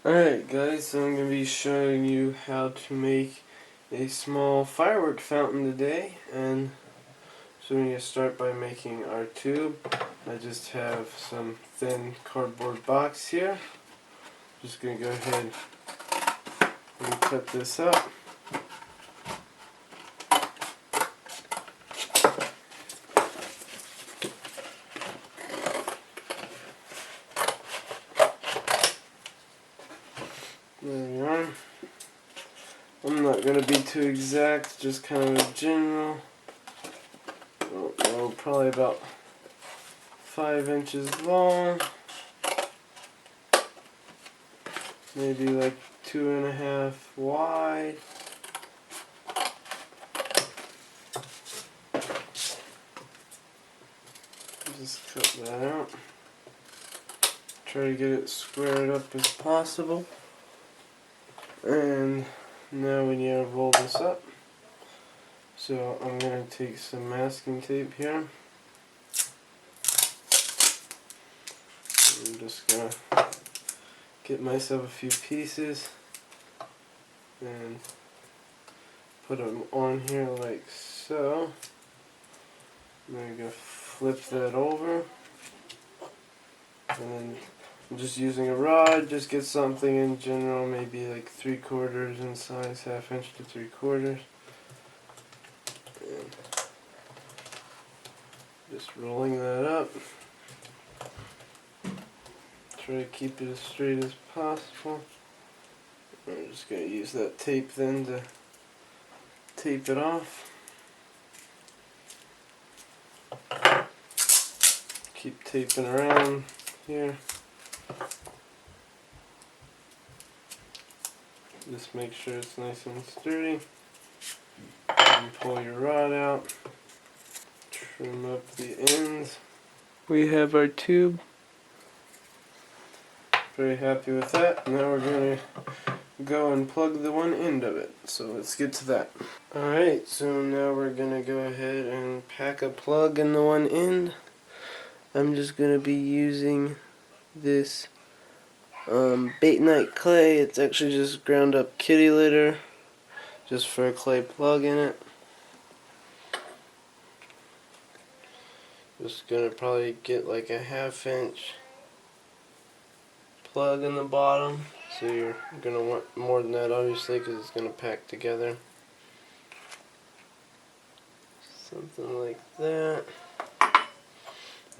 Alright guys, so I'm going to be showing you how to make a small firework fountain today, and so we're going to start by making our tube. I just have some thin cardboard box here. Just going to go ahead and cut this up. There we are. I'm not going to be too exact, just kind of general. Oh, probably about 5 inches long. Maybe like 2.5 wide. Just cut that out. Try to get it squared up as possible. And now we need to roll this up. So I'm going to take some masking tape here. I'm just going to get myself a few pieces and put them on here like so. I'm going to flip that over. And then I'm just using a rod, just get something in general, maybe like 3/4 in size, 1/2 inch to 3/4. And just rolling that up. Try to keep it as straight as possible. I'm just going to use that tape then to tape it off. Keep taping around here. Just make sure it's nice and sturdy. And pull your rod out. Trim up the ends. We have our tube. Very happy with that. Now we're going to go and plug the one end of it. So let's get to that. Alright, so now we're going to go ahead and pack a plug in the one end. I'm just going to be using this bait night clay. It's actually just ground up kitty litter just for a clay plug in it. Just going to probably get like a 1/2 inch plug in the bottom. So you're going to want more than that obviously because it's going to pack together. Something like that.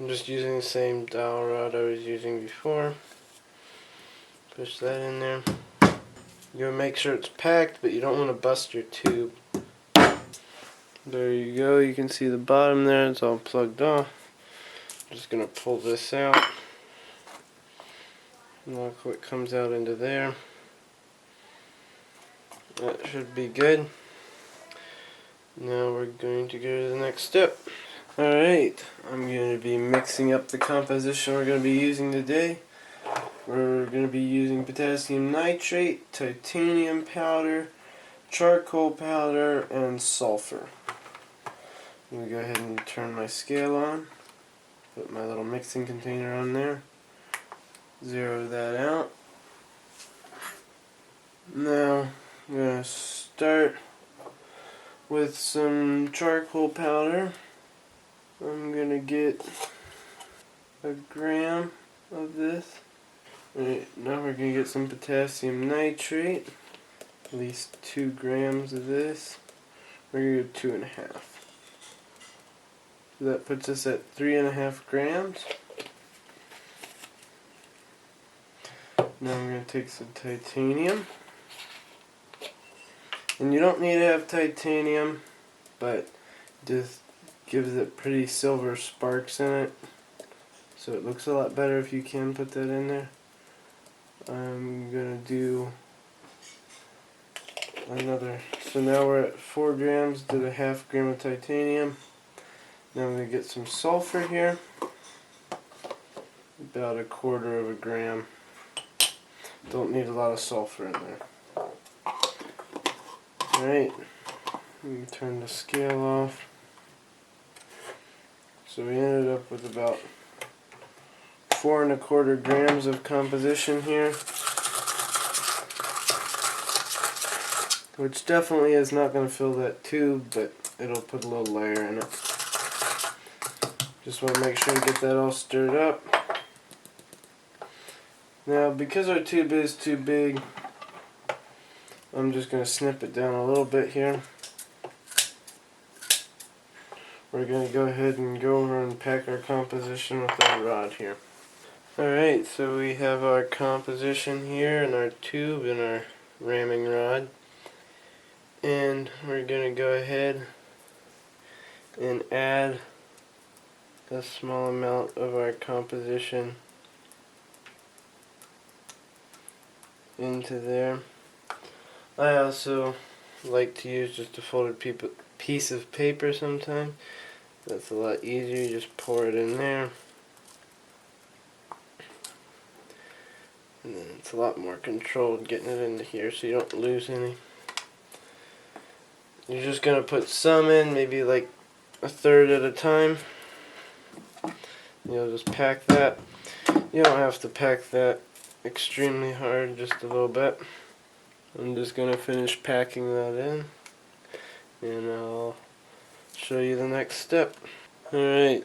I'm just using the same dowel rod I was using before. Push that in there. You want to make sure it's packed, but you don't want to bust your tube. There you go, you can see the bottom there, it's all plugged off. I'm just going to pull this out. Look what comes out into there. That should be good. Now we're going to go to the next step. Alright, I'm going to be mixing up the composition we're going to be using today. We're going to be using potassium nitrate, titanium powder, charcoal powder, and sulfur. I'm going to go ahead and turn my scale on. Put my little mixing container on there. Zero that out. Now I'm going to start with some charcoal powder. I'm going to get 1 gram of this. Alright, now we're going to get some potassium nitrate. At least 2 grams of this. We're going to go 2.5. So that puts us at 3.5 grams. Now I'm going to take some titanium. And you don't need to have titanium, but it just gives it pretty silver sparks in it. So it looks a lot better if you can put that in there. I'm going to do another. So now we're at 4 grams, did 1/2 gram of titanium. Now I'm going to get some sulfur here. About 1/4 gram. Don't need a lot of sulfur in there. Alright, turn the scale off. So we ended up with about 4 1/4 grams of composition here. which definitely is not going to fill that tube, but it'll put a little layer in it. Just want to make sure to get that all stirred up. Now, because our tube is too big, I'm just going to snip it down a little bit here. We're going to go ahead and go over and pack our composition with our rod here. Alright, so we have our composition here and our tube and our ramming rod. And we're going to go ahead and add a small amount of our composition into there. I also like to use just a folded piece of paper sometimes. That's a lot easier. You just pour it in there. And then it's a lot more controlled getting it into here so you don't lose any. You're just going to put some in, maybe like a third at a time. You'll just pack that. You don't have to pack that extremely hard, just a little bit. I'm just going to finish packing that in, and I'll show you the next step. Alright,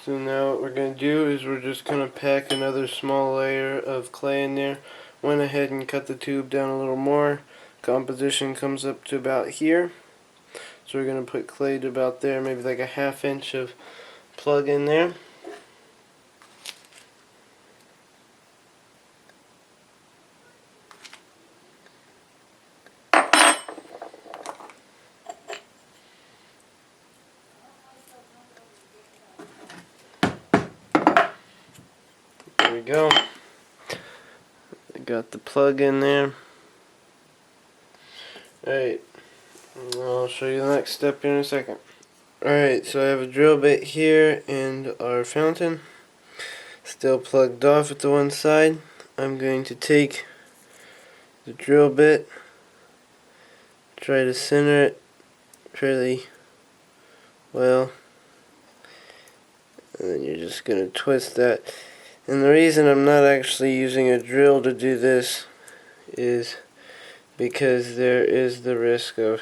so now what we're going to do is we're just going to pack another small layer of clay in there. Went ahead and cut the tube down a little more. Composition comes up to about here. So we're going to put clay to about there, maybe like a 1/2 inch of plug in there. There we go. I got the plug in there. Alright, I'll show you the next step here in a second. Alright, so I have a drill bit here and our fountain still plugged off at the one side. I'm going to take the drill bit, try to center it fairly well, and then you're just going to twist that. And the reason I'm not actually using a drill to do this is because there is the risk of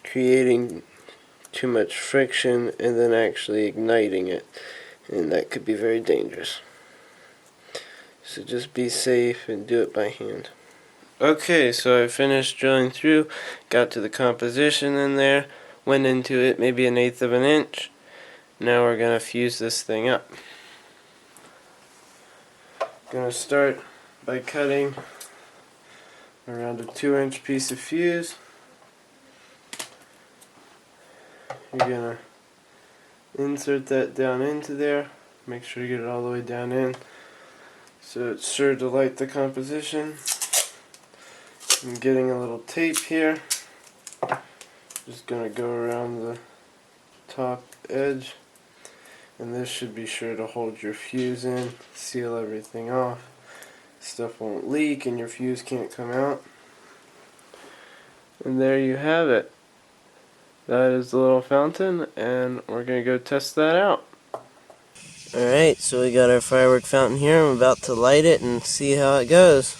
creating too much friction and then actually igniting it, and that could be very dangerous. So just be safe and do it by hand. Okay, so I finished drilling through, got to the composition in there, went into it maybe 1/8 of an inch. Now we're going to fuse this thing up. Going to start by cutting around a 2-inch piece of fuse. You're going to insert that down into there. Make sure you get it all the way down in so it's sure to light the composition. I'm getting a little tape here. Just going to go around the top edge, and this should be sure to hold your fuse in, seal everything off. Stuff won't leak and your fuse can't come out. And there you have it. That is the little fountain, and we're going to go test that out. Alright, so we got our firework fountain here. I'm about to light it and see how it goes.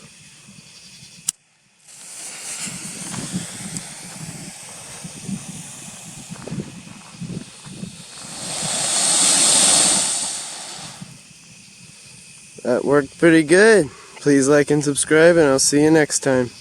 That worked pretty good. Please like and subscribe, and I'll see you next time.